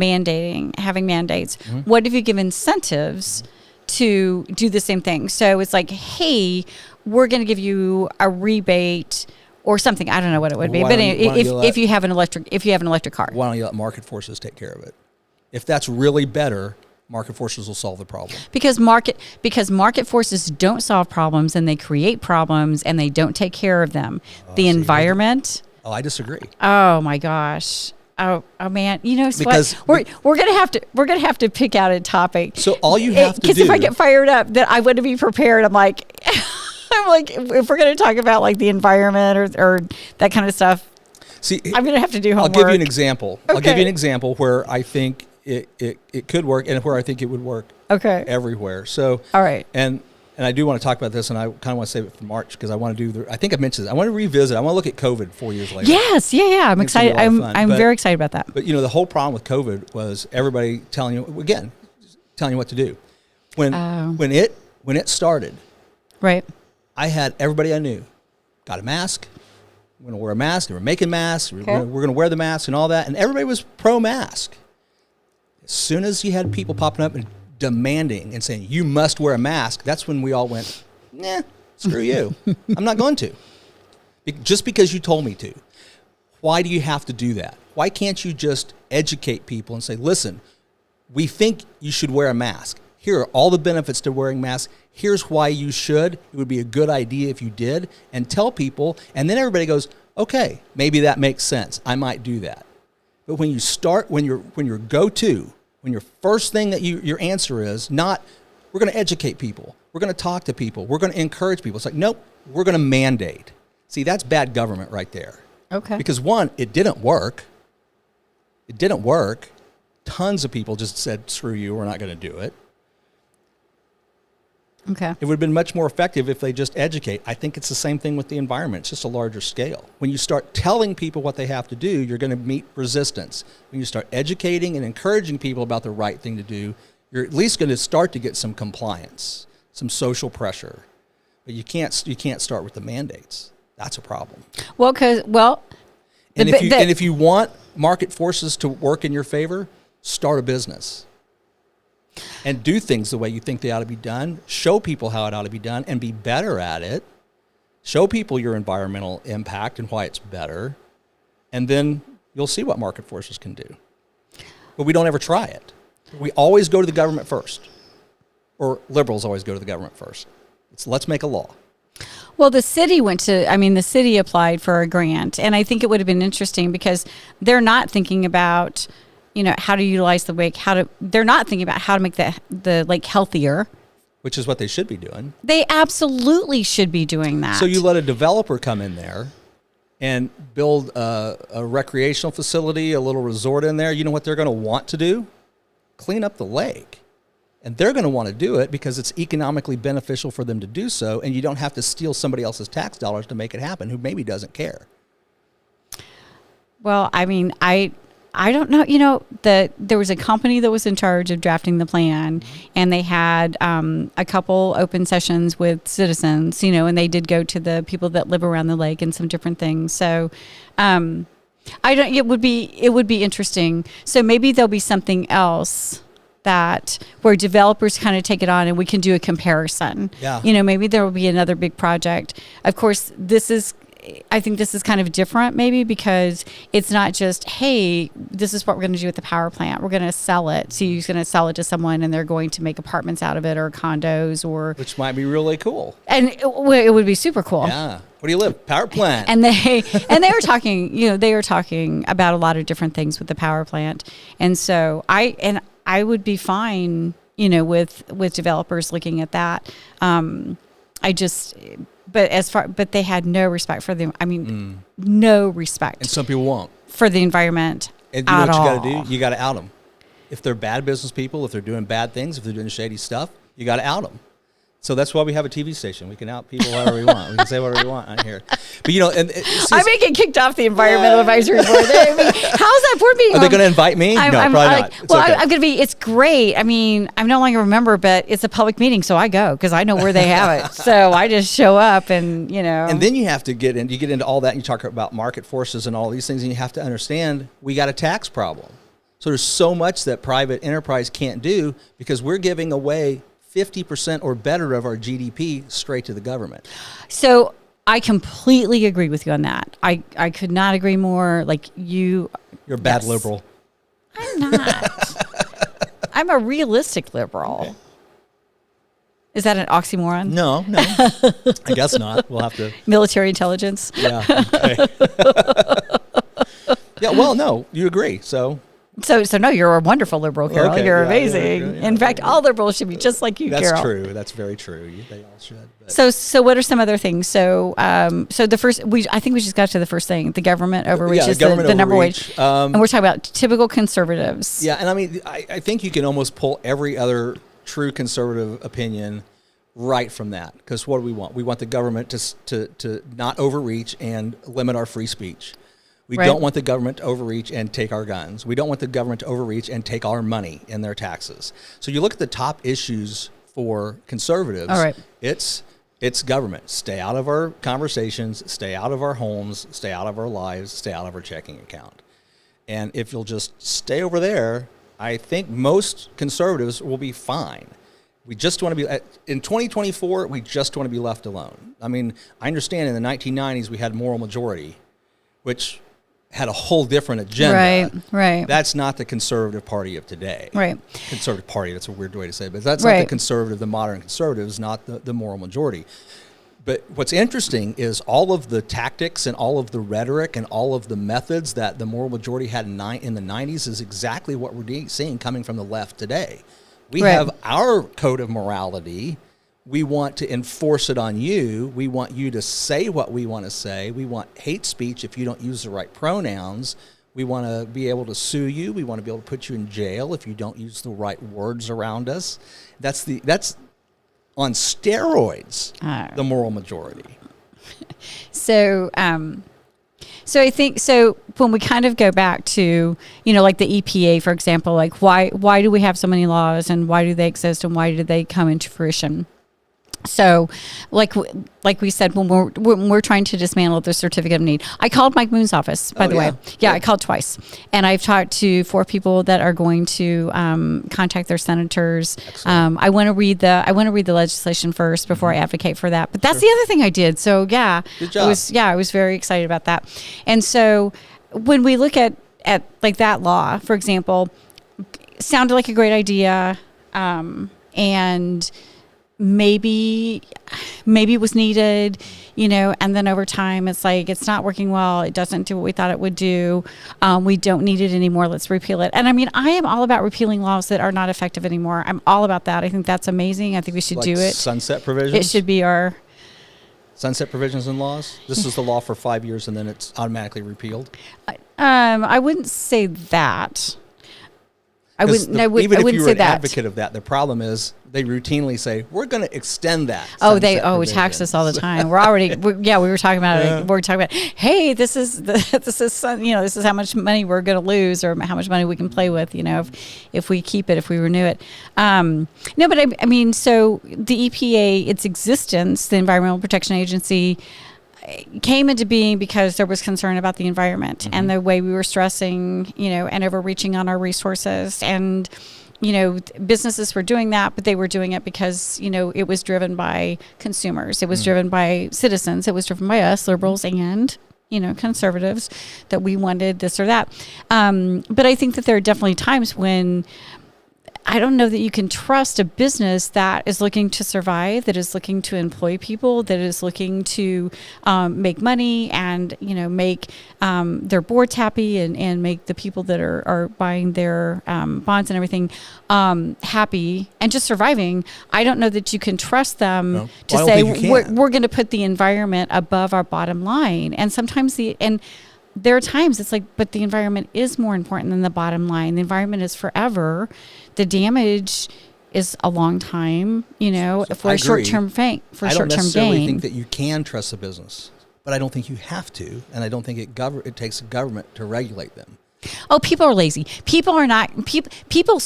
Speaker 2: having mandates, what if you give incentives to do the same thing? So it's like, hey, we're going to give you a rebate or something. I don't know what it would be, but if you have an electric car,
Speaker 1: Why don't you let market forces take care of it? If that's really better, market forces will solve the problem.
Speaker 2: because market forces don't solve problems and they create problems and they don't take care of them. The environment.
Speaker 1: Oh, I disagree.
Speaker 2: Oh my gosh. Oh man, you know
Speaker 1: Because
Speaker 2: what? We're gonna have to pick out a topic.
Speaker 1: So all you have to do,
Speaker 2: because if I get fired up, then I wouldn't be prepared. I'm like, if we're gonna talk about like the environment or that kind of stuff,
Speaker 1: see,
Speaker 2: I'm gonna have to do homework.
Speaker 1: I'll give you an example.
Speaker 2: Okay.
Speaker 1: I'll give you an example where I think it could work and where I think it would work
Speaker 2: Okay.
Speaker 1: everywhere. So
Speaker 2: All right.
Speaker 1: And I do want to talk about this, and I kind of want to save it for March because I want to do I think I mentioned this. I want to revisit. I want to look at COVID 4 years later.
Speaker 2: Yes. Yeah. I'm
Speaker 1: It's gonna be
Speaker 2: excited.
Speaker 1: a lot of fun.
Speaker 2: I'm
Speaker 1: But-
Speaker 2: very excited about that.
Speaker 1: But you know, the whole problem with COVID was everybody telling you what to do. When it started,
Speaker 2: Right.
Speaker 1: I had everybody I knew got a mask. We're going to wear a mask. They were making masks.
Speaker 2: Okay.
Speaker 1: We're going to wear the mask and all that. And everybody was pro-mask. As soon as you had people popping up and demanding and saying, you must wear a mask, that's when we all went, nah, screw you. I'm not going to. Just because you told me to. Why do you have to do that? Why can't you just educate people and say, listen, we think you should wear a mask. Here are all the benefits to wearing masks. Here's why you should. It would be a good idea if you did. And tell people. And then everybody goes, okay, maybe that makes sense. I might do that. But when you start, when your go-to, when your first thing that your answer is not, we're going to educate people. We're going to talk to people. We're going to encourage people. It's like, nope, we're going to mandate. See, that's bad government right there.
Speaker 2: Okay.
Speaker 1: Because one, it didn't work. It didn't work. Tons of people just said, screw you, we're not going to do it.
Speaker 2: Okay.
Speaker 1: It would have been much more effective if they just educate. I think it's the same thing with the environment. It's just a larger scale. When you start telling people what they have to do, you're going to meet resistance. When you start educating and encouraging people about the right thing to do, you're at least going to start to get some compliance, some social pressure. But you can't start with the mandates. That's a problem.
Speaker 2: Well,
Speaker 1: And if you want market forces to work in your favor, start a business. And do things the way you think they ought to be done. Show people how it ought to be done and be better at it. Show people your environmental impact and why it's better. And then you'll see what market forces can do. But we don't ever try it. We always go to the government first. Or liberals always go to the government first. Let's make a law.
Speaker 2: Well, the city applied for a grant, and I think it would have been interesting because they're not thinking about, how to utilize the lake, they're not thinking about how to make the lake healthier.
Speaker 1: Which is what they should be doing.
Speaker 2: They absolutely should be doing that.
Speaker 1: So you let a developer come in there and build a recreational facility, a little resort in there. You know what they're going to want to do? Clean up the lake. And they're going to want to do it because it's economically beneficial for them to do so, and you don't have to steal somebody else's tax dollars to make it happen who maybe doesn't care.
Speaker 2: Well, I mean, I don't know. There was a company that was in charge of drafting the plan, and they had a couple open sessions with citizens, and they did go to the people that live around the lake and some different things. So, it would be interesting. So maybe there'll be something else where developers kind of take it on and we can do a comparison.
Speaker 1: Yeah.
Speaker 2: Maybe there will be another big project. Of course, I think this is kind of different maybe because it's not just, hey, this is what we're going to do with the power plant. We're going to sell it. So you're going to sell it to someone and they're going to make apartments out of it or condos Which
Speaker 1: might be really cool.
Speaker 2: And it would be super cool.
Speaker 1: Yeah. Where do you live? Power plant.
Speaker 2: And they were talking, about a lot of different things with the power plant. And so I would be fine, with developers looking at that. But they had no respect for them. I mean, no respect.
Speaker 1: And some people won't.
Speaker 2: For the environment
Speaker 1: And you know
Speaker 2: at
Speaker 1: what
Speaker 2: all.
Speaker 1: you got to do? You got to out them. If they're bad business people, if they're doing bad things, if they're doing shady stuff, you got to out them. So that's why we have a TV station. We can out people however we want. We can say whatever we want on here. But
Speaker 2: I may get kicked off the environmental advisory board. How's that board meeting?
Speaker 1: Are they going to invite me? No, probably not.
Speaker 2: I'm going to be. It's great. I mean, I'm no longer a member, but it's a public meeting, so I go because I know where they have it. So I just show up, and
Speaker 1: And then you have to get in. You get into all that, and you talk about market forces and all these things, and you have to understand we got a tax problem. So there's so much that private enterprise can't do because we're giving away 50% or better of our GDP straight to the government.
Speaker 2: So I completely agree with you on that. I could not agree more. Like you're
Speaker 1: a bad liberal.
Speaker 2: I'm not. I'm a realistic liberal. Okay. Is that an oxymoron?
Speaker 1: No. I guess not. We'll have to.
Speaker 2: Military intelligence.
Speaker 1: Yeah. Okay. Yeah. Well, no, you agree. So
Speaker 2: no, you're a wonderful liberal, Carol.
Speaker 1: Okay,
Speaker 2: you're amazing. In fact, all liberals should be just like you,
Speaker 1: Carol.
Speaker 2: That's
Speaker 1: true. That's very true. They all should. But.
Speaker 2: So what are some other things? So the first, I think we just got to the first thing. The government overreach is the number one. And we're talking about typical conservatives.
Speaker 1: Yeah, and I mean, I think you can almost pull every other true conservative opinion right from that. Because what do we want? We want the government to not overreach and limit our free speech. We don't want the government to overreach and take our guns. We don't want the government to overreach and take our money and their taxes. So you look at the top issues for conservatives.
Speaker 2: All right.
Speaker 1: It's government. Stay out of our conversations, stay out of our homes, stay out of our lives, stay out of our checking account. And if you'll just stay over there, I think most conservatives will be fine. We just want to be, in 2024, we just want to be left alone. I mean, I understand in the 1990s we had moral majority, which had a whole different agenda.
Speaker 2: Right.
Speaker 1: That's not the conservative party of today.
Speaker 2: Right.
Speaker 1: Conservative party, that's a weird way to say it, but that's not the conservative, the modern conservative is not the moral majority. But what's interesting is all of the tactics and all of the rhetoric and all of the methods that the moral majority had in the 90s is exactly what we're seeing coming from the left today. We have our code of morality. We want to enforce it on you. We want you to say what we want to say. We want hate speech if you don't use the right pronouns. We want to be able to sue you. We want to be able to put you in jail if you don't use the right words around us. That's on steroids, the moral majority.
Speaker 2: So I think when we kind of go back to, like the EPA, for example, like why do we have so many laws and why do they exist and why did they come into fruition? So, like we said, when we're trying to dismantle the certificate of need, I called Mike Moon's office, by the way. Yeah, I called twice, and I've talked to 4 people that are going to contact their senators. I want to read the legislation first before I advocate for that. But that's the other thing I did. So yeah,
Speaker 1: good job.
Speaker 2: I was very excited about that. And so when we look at like that law, for example, sounded like a great idea, and maybe it was needed, and then over time it's like it's not working well, it doesn't do what we thought it would do, we don't need it anymore, let's repeal it. And I mean, I am all about repealing laws that are not effective anymore. I'm all about that. I think that's amazing. I think we should do it.
Speaker 1: Sunset provisions?
Speaker 2: It should be our
Speaker 1: sunset provisions in laws. This is the law for 5 years and then it's automatically repealed.
Speaker 2: I wouldn't say that. I wouldn't say that.
Speaker 1: Even if you were an advocate of that, the problem is they routinely say we're going to extend that.
Speaker 2: They tax us all the time. We were talking about it. We're talking about, hey, this is how much money we're going to lose or how much money we can play with, if we keep it, if we renew it. No, but I mean, so the EPA, its existence, the Environmental Protection Agency, came into being because there was concern about the environment and the way we were stressing, and overreaching on our resources. And, businesses were doing that, but they were doing it because, it was driven by consumers. It was driven by citizens. It was driven by us, liberals and, conservatives, that we wanted this or that. But I think that there are definitely times when I don't know that you can trust a business that is looking to survive, that is looking to employ people, that is looking to make money and, make their boards happy and make the people that are buying their bonds and everything happy and just surviving. I don't know that you can trust them to say we're going to put the environment above our bottom line. And sometimes there are times it's like, but the environment is more important than the bottom line. The environment is forever. The damage is a long time, for
Speaker 1: I
Speaker 2: a
Speaker 1: agree.
Speaker 2: short-term gain.
Speaker 1: I don't necessarily think that you can trust the business, but I don't think you have to, and I don't think it takes a government to regulate them.
Speaker 2: Oh, people are lazy. People are not. People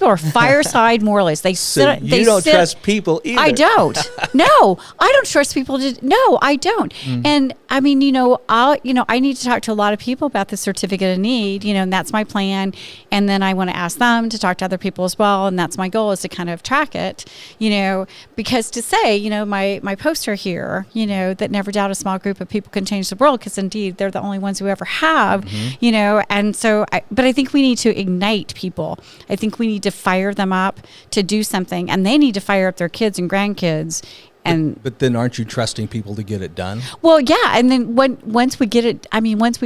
Speaker 2: are fireside moralists. They
Speaker 1: So
Speaker 2: sit.
Speaker 1: you don't trust people either.
Speaker 2: I don't. No, I don't trust people. No, I don't. And I mean, I need to talk to a lot of people about the certificate of need. And that's my plan. And then I want to ask them to talk to other people as well. And that's my goal, is to kind of track it. Because to say, my poster here, that never doubt a small group of people can change the world, because indeed they're the only ones who ever have. And so, but I think we need to ignite people. I think we need to fire them up to do something, and they need to fire up their kids and grandkids. And
Speaker 1: but then aren't you trusting people to get it done?
Speaker 2: Well, yeah. And then once we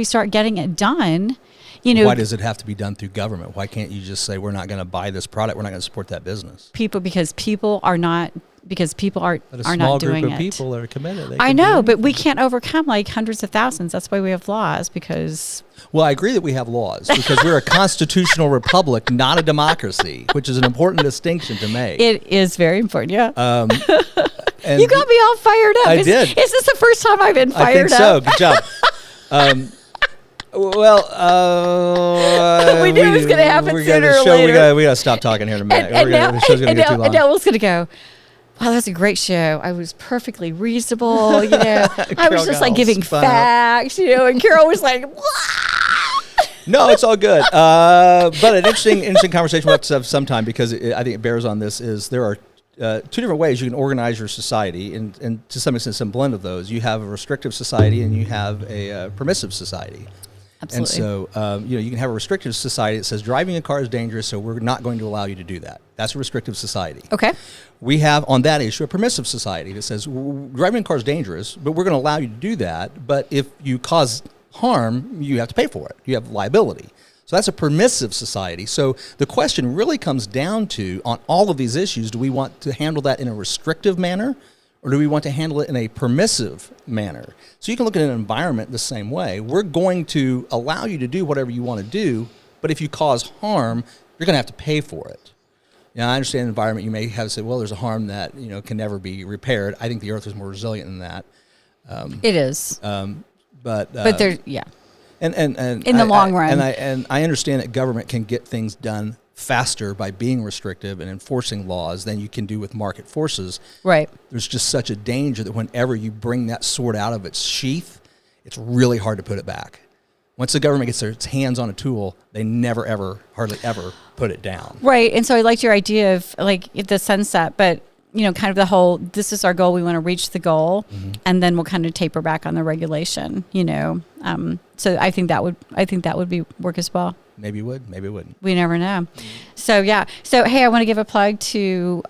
Speaker 2: start getting it done,
Speaker 1: why does it have to be done through government? Why can't you just say, we're not going to buy this product, we're not going to support that business?
Speaker 2: Because people are not doing it.
Speaker 1: But a small group of people are committed.
Speaker 2: I know, but we can't overcome like hundreds of thousands. That's why we have laws, because...
Speaker 1: Well, I agree that we have laws, because we're a constitutional republic, not a democracy, which is an important distinction to make.
Speaker 2: It is very important, yeah.
Speaker 1: And
Speaker 2: you got me all fired up.
Speaker 1: I did.
Speaker 2: Is this the first time I've been fired
Speaker 1: up? I think so.
Speaker 2: up?
Speaker 1: Good job.
Speaker 2: We knew it was going to happen sooner or later.
Speaker 1: We got to stop talking here in a minute.
Speaker 2: The
Speaker 1: show's going to get too long.
Speaker 2: And now it's going to go, wow, that's a great show. I was perfectly reasonable, I was just like giving facts, and Carol was like,
Speaker 1: No, it's all good. But an interesting conversation we'll have to have sometime, because I think it bears on this, is there are two different ways you can organize your society, and to some extent some blend of those. You have a restrictive society and you have a permissive society.
Speaker 2: Absolutely.
Speaker 1: And so, you can have a restrictive society that says driving a car is dangerous, so we're not going to allow you to do that. That's a restrictive society.
Speaker 2: Okay.
Speaker 1: We have, on that issue, a permissive society that says driving a car is dangerous, but we're going to allow you to do that. But if you cause harm, you have to pay for it. You have liability. So that's a permissive society. So the question really comes down to, on all of these issues, do we want to handle that in a restrictive manner, or do we want to handle it in a permissive manner? So you can look at an environment the same way. We're going to allow you to do whatever you want to do, but if you cause harm, you're going to have to pay for it. Now, I understand the environment. You may have said, well, there's a harm that can never be repaired. I think the earth is more resilient than that.
Speaker 2: It is.
Speaker 1: But
Speaker 2: there's, yeah.
Speaker 1: And
Speaker 2: in the long run.
Speaker 1: And I understand that government can get things done faster by being restrictive and enforcing laws than you can do with market forces.
Speaker 2: Right.
Speaker 1: There's just such a danger that whenever you bring that sword out of its sheath, it's really hard to put it back. Once the government gets its hands on a tool, they never, ever, hardly ever put it down.
Speaker 2: Right. And so I liked your idea of like the sunset, but kind of the whole, this is our goal, we want to reach the goal, and then we'll kind of taper back on the regulation, So I think that would be work as well.
Speaker 1: Maybe it would, maybe it wouldn't.
Speaker 2: We never know. So yeah. So hey, I want to give a plug to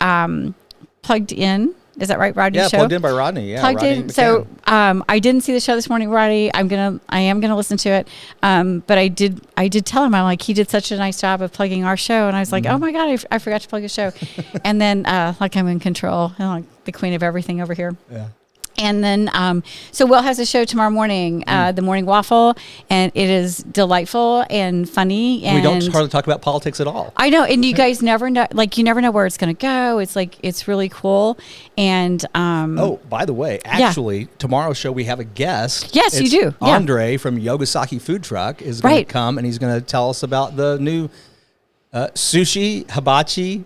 Speaker 2: Plugged In. Is that right, Rodney's show?
Speaker 1: Yeah, Plugged In by Rodney. Yeah,
Speaker 2: Plugged
Speaker 1: Rodney
Speaker 2: In.
Speaker 1: McCann.
Speaker 2: So I didn't see the show this morning, Rodney. I am gonna listen to it. But I did tell him, I'm like, he did such a nice job of plugging our show, and I was like, oh my God, I forgot to plug his show. And then like I'm in control, like the queen of everything over here.
Speaker 1: Yeah.
Speaker 2: And then, so Will has a show tomorrow morning, The Morning Waffle, and it is delightful and funny. And
Speaker 1: we don't hardly talk about politics at all.
Speaker 2: I know, and you guys never know, like you never know where it's going to go. It's like, it's really cool. And
Speaker 1: oh, by the way, actually, tomorrow's show we have a guest.
Speaker 2: Yes, you do. Yeah.
Speaker 1: Andre from Yogasaki Food Truck is going to come, and he's going to tell us about the new sushi, hibachi,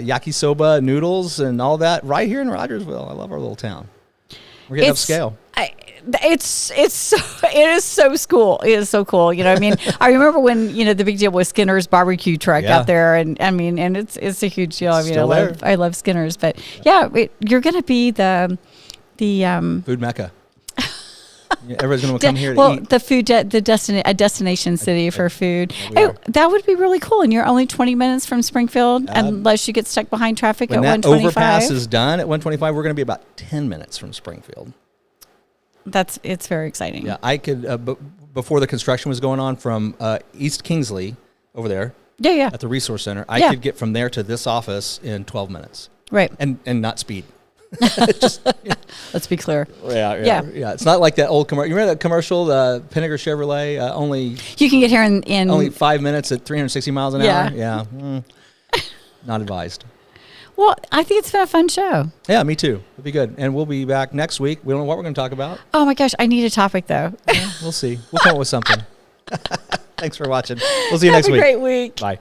Speaker 1: yakisoba noodles and all that right here in Rogersville. I love our little town. We're getting upscale.
Speaker 2: It is so cool. It is so cool. You know what I mean? I remember when, the big deal was Skinner's barbecue truck out there. And I mean, and it's a huge deal. I mean, I love Skinner's, but yeah, you're going to be the
Speaker 1: food mecca. Everybody's going to come here to eat.
Speaker 2: Well, the food, a destination city for food. Hey, that would be really cool. And you're only 20 minutes from Springfield, unless you get stuck behind traffic at 125.
Speaker 1: When that overpass is done at 125, we're going to be about 10 minutes from Springfield.
Speaker 2: It's very exciting.
Speaker 1: Yeah, I could, before the construction was going on, from East Kingsley over there at the Resource Center, I could get from there to this office in 12 minutes.
Speaker 2: Right.
Speaker 1: And not speed.
Speaker 2: Let's be clear.
Speaker 1: Yeah. It's not like that old commercial. You remember that commercial, the Pinnaker Chevrolet?
Speaker 2: You can get here in
Speaker 1: only 5 minutes at 360 miles an
Speaker 2: Yeah.
Speaker 1: hour. Yeah. Not advised.
Speaker 2: Well, I think it's been a fun show.
Speaker 1: Yeah, me too. It'll be good. And we'll be back next week. We don't know what we're going to talk about.
Speaker 2: Oh my gosh, I need a topic though.
Speaker 1: We'll see. We'll come up with something. Thanks for watching. We'll see you
Speaker 2: Have
Speaker 1: next
Speaker 2: a
Speaker 1: week.
Speaker 2: great week.
Speaker 1: Bye.